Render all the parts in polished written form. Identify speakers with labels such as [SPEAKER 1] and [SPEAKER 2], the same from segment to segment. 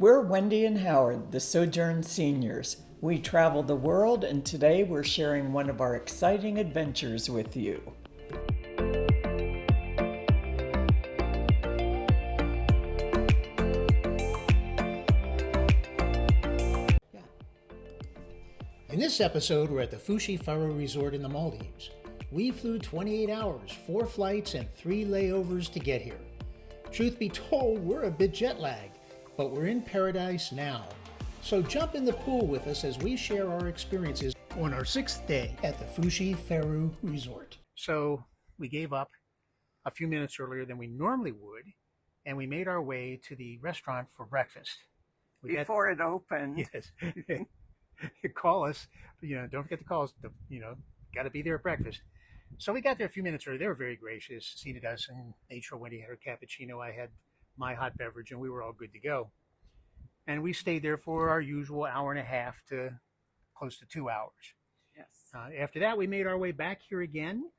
[SPEAKER 1] We're Wendy and Howard, the Sojourn Seniors. We travel the world, and today we're sharing one of our exciting adventures with you.
[SPEAKER 2] In this episode, we're at the Fushifaru Resort in the Maldives. We flew 28 hours, 4 flights, and 3 layovers to get here. Truth be told, we're a bit jet lagged, but we're in paradise now. So jump in the pool with us as we share our experiences on our 6th day at the Fushifaru Resort. So we gave up a few minutes earlier than we normally would, and we made our way to the restaurant for breakfast.
[SPEAKER 3] Before it opened.
[SPEAKER 2] Yes. You call us, don't forget to call us, got to be there at breakfast. So we got there a few minutes early. They were very gracious, seated us, and made sure Wendy had her cappuccino. I had my hot beverage, and we were all good to go. And we stayed there for our usual hour and a half to close to 2 hours.
[SPEAKER 3] Yes.
[SPEAKER 2] After that, we made our way back here again.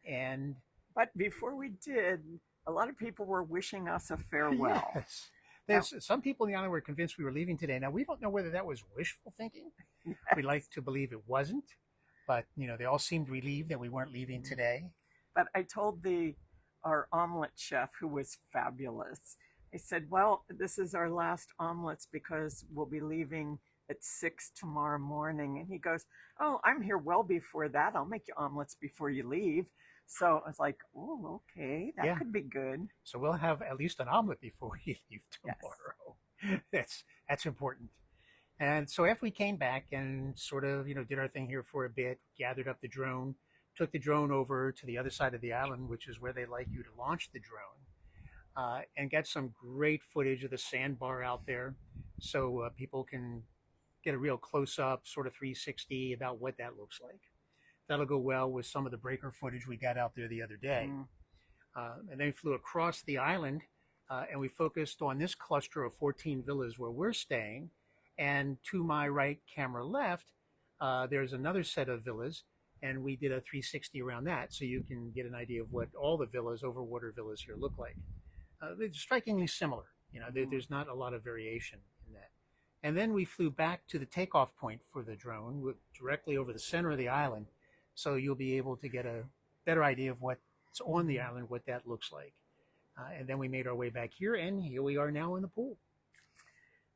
[SPEAKER 3] But before we did, a lot of people were wishing us a farewell.
[SPEAKER 2] Yes. Some people in the island were convinced we were leaving today. Now, we don't know whether that was wishful thinking. Yes. We like to believe it wasn't. But, they all seemed relieved that we weren't leaving today.
[SPEAKER 3] But I told our omelet chef, who was fabulous, I said, well, this is our last omelets because we'll be leaving at 6 tomorrow morning. And he goes, oh, I'm here well before that. I'll make you omelets before you leave. So I was like, oh, okay, that could be good.
[SPEAKER 2] So we'll have at least an omelet before you leave tomorrow. Yes. That's important. And so after we came back and sort of, did our thing here for a bit, gathered up the drone, took the drone over to the other side of the island, which is where they like you to launch the drone, and get some great footage of the sandbar out there so people can get a real close-up, sort of 360 about what that looks like. That'll go well with some of the breaker footage we got out there the other day. And then we flew across the island, and we focused on this cluster of 14 villas where we're staying. And to my right, camera left, there's another set of villas, and we did a 360 around that, so you can get an idea of what all the villas, overwater villas here look like. They're strikingly similar. There's not a lot of variation in that. And then we flew back to the takeoff point for the drone, directly over the center of the island, so you'll be able to get a better idea of what's on the island, what that looks like. And then we made our way back here, and here we are now in the pool.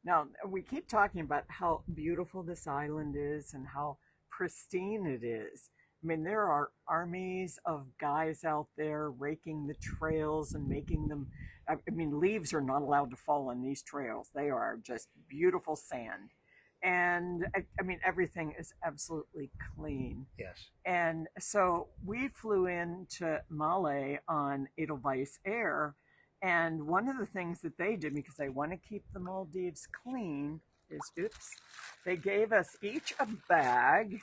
[SPEAKER 3] Now, we keep talking about how beautiful this island is and how pristine it is. I mean, there are armies of guys out there raking the trails and making them, leaves are not allowed to fall on these trails. They are just beautiful sand. And everything is absolutely clean.
[SPEAKER 2] Yes.
[SPEAKER 3] And so we flew into Malé on Edelweiss Air. And one of the things that they did, because they want to keep the Maldives clean, is, they gave us each a bag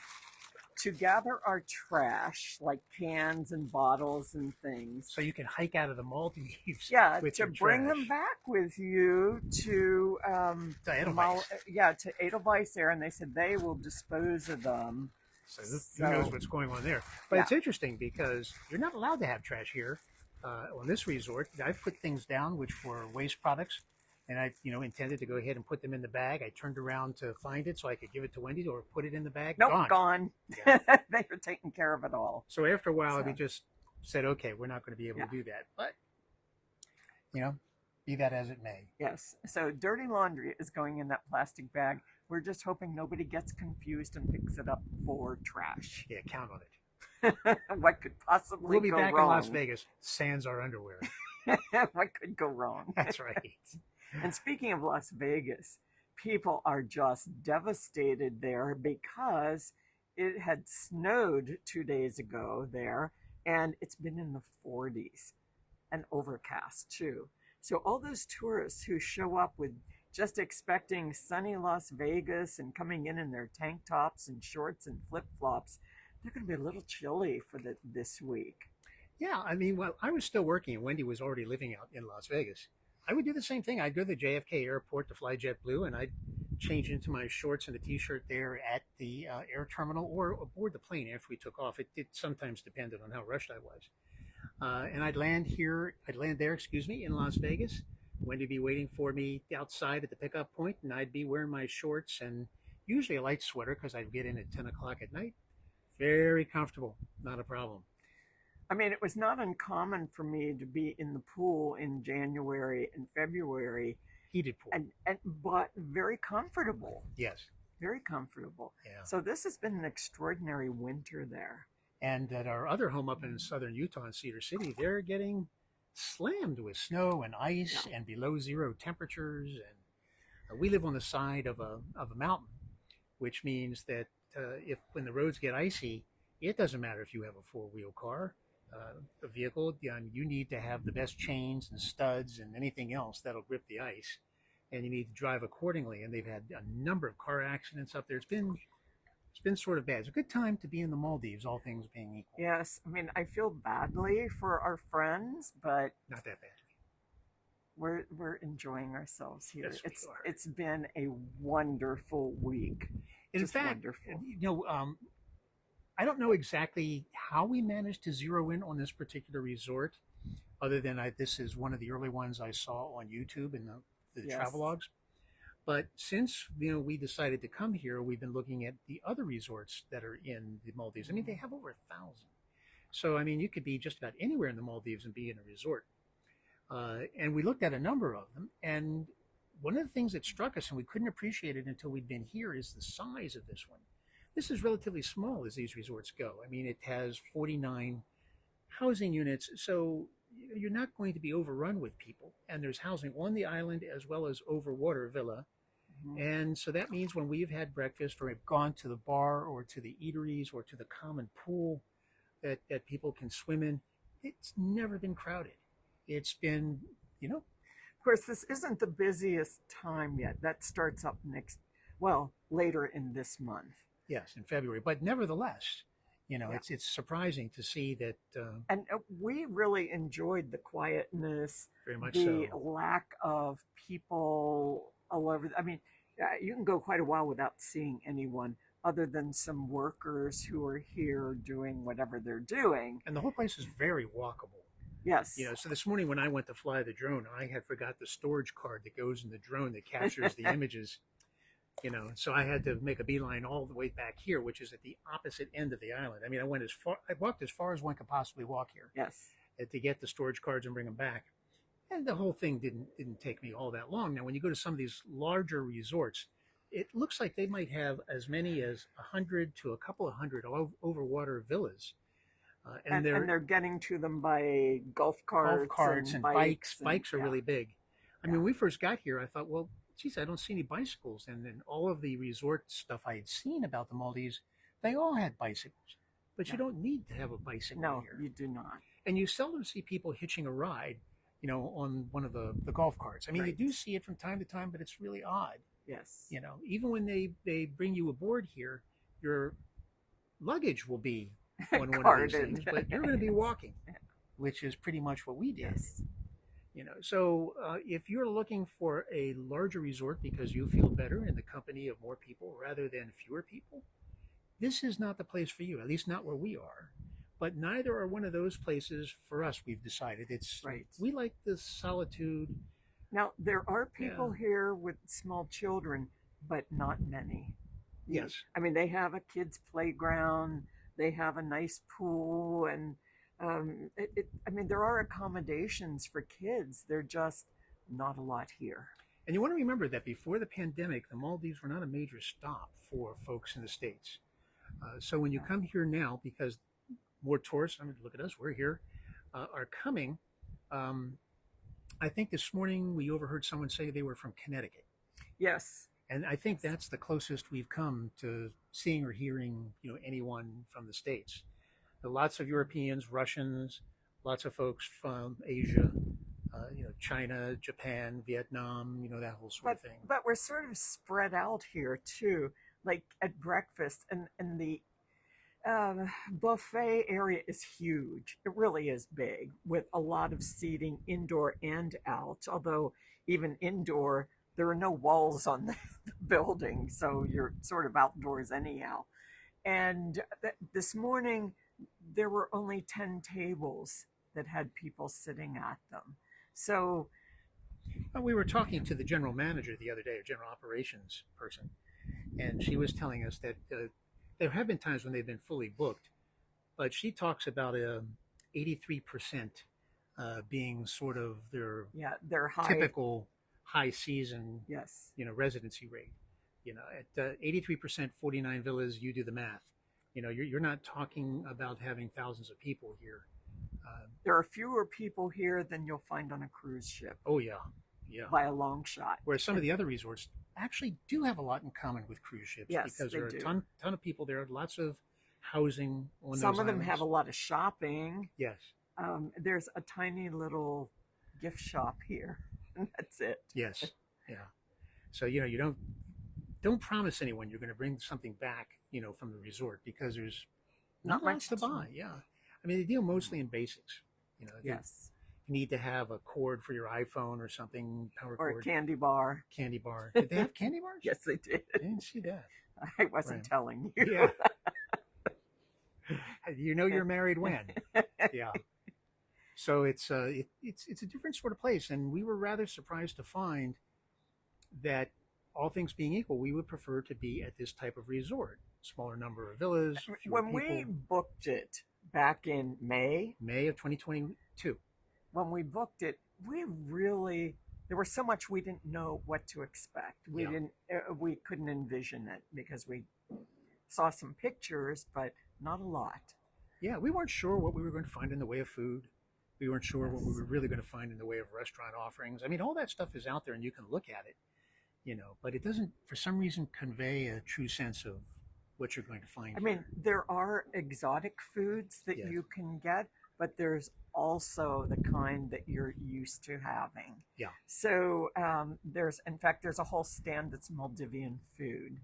[SPEAKER 3] to gather our trash, like cans and bottles and things.
[SPEAKER 2] So you can hike out of the Maldives.
[SPEAKER 3] Yeah,
[SPEAKER 2] with
[SPEAKER 3] to bring them back with you to
[SPEAKER 2] Edelweiss.
[SPEAKER 3] To Edelweiss Air, and they said they will dispose of them.
[SPEAKER 2] So who knows what's going on there? But it's interesting because you're not allowed to have trash here on this resort. I've put things down which were waste products, and I intended to go ahead and put them in the bag. I turned around to find it so I could give it to Wendy or put it in the bag.
[SPEAKER 3] Nope, gone.
[SPEAKER 2] Yeah.
[SPEAKER 3] They were taking care of it all.
[SPEAKER 2] So after a while, we just said, okay, we're not going to be able to do that. But, be that as it may.
[SPEAKER 3] Yes. So dirty laundry is going in that plastic bag. We're just hoping nobody gets confused and picks it up for trash.
[SPEAKER 2] Yeah, count on it.
[SPEAKER 3] What could possibly go wrong?
[SPEAKER 2] We'll be back in Las Vegas. Sans our underwear.
[SPEAKER 3] What could go wrong?
[SPEAKER 2] That's right.
[SPEAKER 3] And speaking of Las Vegas, people are just devastated there because it had snowed 2 days ago there, and it's been in the 40s and overcast too. So all those tourists who show up with just expecting sunny Las Vegas and coming in their tank tops and shorts and flip-flops, they're going to be a little chilly for this week.
[SPEAKER 2] Yeah, while I was still working and Wendy was already living out in Las Vegas, I would do the same thing. I'd go to the JFK airport to fly JetBlue, and I'd change into my shorts and a t-shirt there at the air terminal or aboard the plane after we took off. It sometimes depended on how rushed I was. And I'd land there, in Las Vegas, Wendy would be waiting for me outside at the pickup point, and I'd be wearing my shorts and usually a light sweater because I'd get in at 10 o'clock at night. Very comfortable, not a problem.
[SPEAKER 3] I mean, it was not uncommon for me to be in the pool in January and February,
[SPEAKER 2] Heated pool.
[SPEAKER 3] and but very comfortable,
[SPEAKER 2] Yes.
[SPEAKER 3] very comfortable.
[SPEAKER 2] Yeah.
[SPEAKER 3] So this has been an extraordinary winter there.
[SPEAKER 2] And at our other home up in southern Utah in Cedar City, they're getting slammed with snow and ice and below zero temperatures. And we live on the side of a mountain, which means that if when the roads get icy, it doesn't matter if you have a four-wheel car, a vehicle. You need to have the best chains and studs and anything else that'll grip the ice, and you need to drive accordingly. And they've had a number of car accidents up there. It's been sort of bad. It's a good time to be in the Maldives, all things being equal.
[SPEAKER 3] Yes, I mean, I feel badly for our friends, but
[SPEAKER 2] Not that badly.
[SPEAKER 3] we're enjoying ourselves here.
[SPEAKER 2] Yes, we are.
[SPEAKER 3] It's been a wonderful week.
[SPEAKER 2] In
[SPEAKER 3] Just
[SPEAKER 2] fact,
[SPEAKER 3] wonderful.
[SPEAKER 2] I don't know exactly how we managed to zero in on this particular resort, other than this is one of the early ones I saw on YouTube in the
[SPEAKER 3] Yes.
[SPEAKER 2] travelogues. But since we decided to come here, we've been looking at the other resorts that are in the Maldives. I mean, they have over 1,000. So I mean, you could be just about anywhere in the Maldives and be in a resort. And we looked at a number of them, and one of the things that struck us, and we couldn't appreciate it until we'd been here, is the size of this one. This is relatively small as these resorts go. I mean, it has 49 housing units, so you're not going to be overrun with people. And there's housing on the island as well as over water villa. And so that means when we've had breakfast or have gone to the bar or to the eateries or to the common pool that people can swim in, it's never been crowded. It's been,
[SPEAKER 3] Of course, this isn't the busiest time yet. That starts up later in this month.
[SPEAKER 2] yes, in February. But nevertheless, it's surprising to see that.
[SPEAKER 3] And we really enjoyed the quietness,
[SPEAKER 2] Very much
[SPEAKER 3] the
[SPEAKER 2] so.
[SPEAKER 3] lack of people all over. I mean, you can go quite a while without seeing anyone other than some workers who are here doing whatever they're doing.
[SPEAKER 2] And the whole place is very walkable.
[SPEAKER 3] Yes.
[SPEAKER 2] So this morning when I went to fly the drone, I had forgot the storage card that goes in the drone that captures the images. So I had to make a beeline all the way back here, which is at the opposite end of the island. I mean, I walked as far as one could possibly walk here
[SPEAKER 3] Yes.
[SPEAKER 2] to get the storage cards and bring them back. And the whole thing didn't take me all that long. Now, when you go to some of these larger resorts, it looks like they might have as many as 100 to a couple of hundred overwater villas.
[SPEAKER 3] And they're getting to them by golf carts
[SPEAKER 2] and
[SPEAKER 3] bikes.
[SPEAKER 2] Bikes are really big. I mean, when we first got here, I thought, well, geez, I don't see any bicycles. And then all of the resort stuff I had seen about the Maldives, they all had bicycles. But you don't need to have a bicycle
[SPEAKER 3] No,
[SPEAKER 2] here.
[SPEAKER 3] you do not.
[SPEAKER 2] And you seldom see people hitching a ride, on one of the golf carts. I mean, you do see it from time to time, but it's really odd.
[SPEAKER 3] Yes.
[SPEAKER 2] Even when they bring you aboard here, your luggage will be on one of these things, but you're going to be walking, which is pretty much what we did.
[SPEAKER 3] Yes.
[SPEAKER 2] So if you're looking for a larger resort because you feel better in the company of more people rather than fewer people, this is not the place for you, at least not where we are. But neither are one of those places for us, we've decided. It's
[SPEAKER 3] Right.
[SPEAKER 2] We like the solitude.
[SPEAKER 3] Now, there are people here with small children, but not many.
[SPEAKER 2] Yes.
[SPEAKER 3] I mean, they have a kids' playground, they have a nice pool, and there are accommodations for kids. They're just not a lot here.
[SPEAKER 2] And you want to remember that before the pandemic, the Maldives were not a major stop for folks in the States. So when you come here now, because more tourists, I mean, look at us, we're here, are coming. I think this morning we overheard someone say they were from Connecticut.
[SPEAKER 3] Yes.
[SPEAKER 2] And I think that's the closest we've come to seeing or hearing, anyone from the States. There are lots of Europeans, Russians, lots of folks from Asia, China, Japan, Vietnam, that whole sort of thing.
[SPEAKER 3] But we're sort of spread out here too, like at breakfast, and the buffet area is huge. It really is big, with a lot of seating indoor and out. Although even indoor, there are no walls on the building, so you're sort of outdoors anyhow. And this morning, there were only 10 tables that had people sitting at them. So
[SPEAKER 2] We were talking to the general manager the other day, a general operations person, and she was telling us that there have been times when they've been fully booked, but she talks about 83% being sort of their
[SPEAKER 3] They're high.
[SPEAKER 2] typical high season,
[SPEAKER 3] Yes.
[SPEAKER 2] residency rate. At 83%, 49 villas, you do the math. You're not talking about having thousands of people here.
[SPEAKER 3] There are fewer people here than you'll find on a cruise ship.
[SPEAKER 2] Oh yeah, yeah.
[SPEAKER 3] By a long shot.
[SPEAKER 2] Whereas some of the other resorts actually do have a lot in common with cruise ships,
[SPEAKER 3] yes,
[SPEAKER 2] because there are
[SPEAKER 3] do.
[SPEAKER 2] a ton of people there, lots of housing on
[SPEAKER 3] Some
[SPEAKER 2] those
[SPEAKER 3] of them
[SPEAKER 2] islands.
[SPEAKER 3] have a lot of shopping.
[SPEAKER 2] Yes.
[SPEAKER 3] There's a tiny little gift shop here, and that's it.
[SPEAKER 2] Yes. Yeah. So you don't promise anyone you're going to bring something back, from the resort, because there's not much to buy. Yeah. I mean, they deal mostly in basics.
[SPEAKER 3] Yes.
[SPEAKER 2] You need to have a cord for your iPhone or something, power
[SPEAKER 3] Or
[SPEAKER 2] cord.
[SPEAKER 3] a candy bar.
[SPEAKER 2] Candy bar. Did they have candy bars?
[SPEAKER 3] Yes, they did.
[SPEAKER 2] I didn't see that.
[SPEAKER 3] I wasn't telling you.
[SPEAKER 2] Yeah. You're married when? Yeah. So it's a different sort of place, and we were rather surprised to find that, all things being equal, we would prefer to be at this type of resort. Smaller number of villas.
[SPEAKER 3] When we booked it back in May
[SPEAKER 2] of 2022,
[SPEAKER 3] when we booked it, there was so much we didn't know what to expect. We couldn't envision it, because we saw some pictures, but not a lot.
[SPEAKER 2] Yeah, we weren't sure what we were going to find in the way of food. We weren't sure what we were really going to find in the way of restaurant offerings. I mean, all that stuff is out there and you can look at it, but it doesn't, for some reason, convey a true sense of what you're going to find.
[SPEAKER 3] I mean, there are exotic foods that you can get, but there's also the kind that you're used to having.
[SPEAKER 2] Yeah.
[SPEAKER 3] So there's a whole stand that's Maldivian food.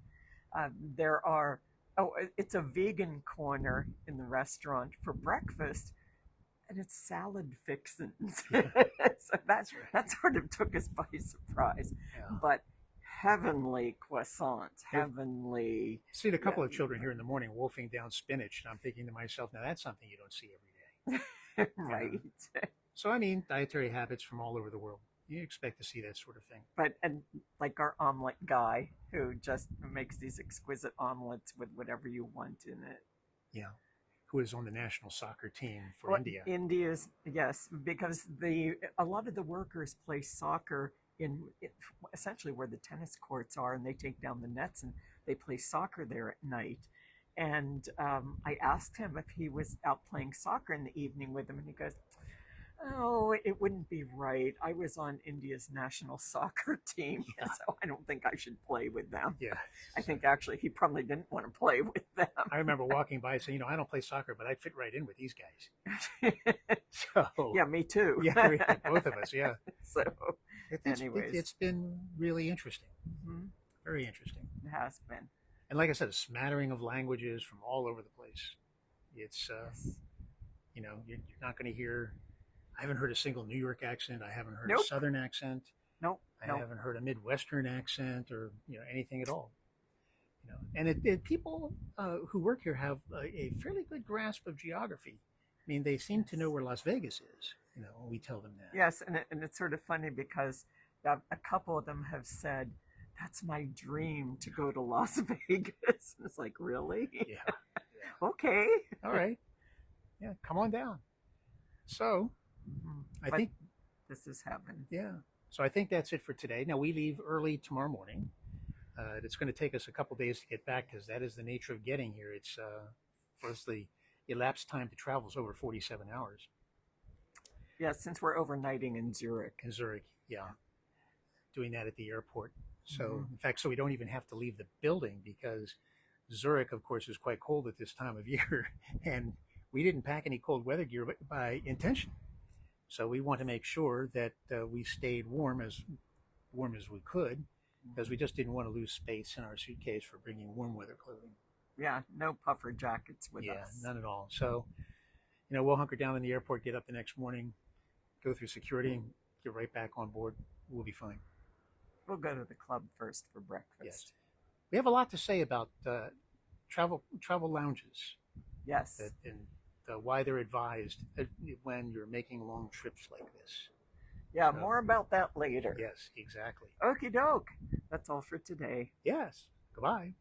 [SPEAKER 3] It's a vegan corner in the restaurant for breakfast, and it's salad fixins.
[SPEAKER 2] Yeah.
[SPEAKER 3] So that sort of took us by surprise.
[SPEAKER 2] Yeah.
[SPEAKER 3] But heavenly croissants, heavenly.
[SPEAKER 2] Seen a couple of children here in the morning wolfing down spinach, and I'm thinking to myself, now that's something you don't see every day.
[SPEAKER 3] Right.
[SPEAKER 2] So, I mean, dietary habits from all over the world. You expect to see that sort of thing.
[SPEAKER 3] And like our omelet guy, who just makes these exquisite omelets with whatever you want in it.
[SPEAKER 2] Yeah. Who is on the national soccer team for India.
[SPEAKER 3] India's, yes, because a lot of the workers play soccer in essentially where the tennis courts are, and they take down the nets and they play soccer there at night. And I asked him if he was out playing soccer in the evening with them, and he goes, "Oh, it wouldn't be right. I was on India's national soccer team, so I don't think I should play with them."
[SPEAKER 2] Yeah.
[SPEAKER 3] I think actually he probably didn't want to play with them.
[SPEAKER 2] I remember walking by saying, I don't play soccer, but I'd fit right in with these guys. So
[SPEAKER 3] yeah, me too.
[SPEAKER 2] Yeah, both of us, yeah.
[SPEAKER 3] So anyways.
[SPEAKER 2] It's been really interesting.
[SPEAKER 3] Mm-hmm.
[SPEAKER 2] Very interesting.
[SPEAKER 3] It has been.
[SPEAKER 2] And like I said, a smattering of languages from all over the place. It's, you're not going to hear, I haven't heard a single New York accent. I haven't heard a Southern accent.
[SPEAKER 3] Nope.
[SPEAKER 2] I haven't heard a Midwestern accent or, anything at all. And people who work here have a fairly good grasp of geography. I mean, they seem to know where Las Vegas is, when we tell them that.
[SPEAKER 3] Yes, and it's sort of funny because a couple of them have said, "That's my dream, to go to Las Vegas." And it's like, really?
[SPEAKER 2] Yeah.
[SPEAKER 3] Okay.
[SPEAKER 2] All right. Yeah, come on down. So, I think
[SPEAKER 3] this is heaven.
[SPEAKER 2] Yeah. So I think that's it for today. Now, we leave early tomorrow morning. It's going to take us a couple days to get back, because that is the nature of getting here. It's firstly, elapsed time to travel is over 47 hours.
[SPEAKER 3] Yeah, since we're overnighting in Zurich.
[SPEAKER 2] Yeah. Doing that at the airport. So, in fact, we don't even have to leave the building, because Zurich, of course, is quite cold at this time of year. And we didn't pack any cold weather gear by intention. So we want to make sure that we stayed warm as we could, because we just didn't want to lose space in our suitcase for bringing warm weather clothing.
[SPEAKER 3] Yeah, no puffer jackets with us.
[SPEAKER 2] Yeah, none at all. So, we'll hunker down in the airport, get up the next morning, go through security, and get right back on board. We'll be fine.
[SPEAKER 3] We'll go to the club first for breakfast.
[SPEAKER 2] Yes. We have a lot to say about travel lounges.
[SPEAKER 3] Yes.
[SPEAKER 2] And why they're advised when you're making long trips like this.
[SPEAKER 3] Yeah, more about that later.
[SPEAKER 2] Yes, exactly.
[SPEAKER 3] Okie doke. That's all for today.
[SPEAKER 2] Yes. Goodbye.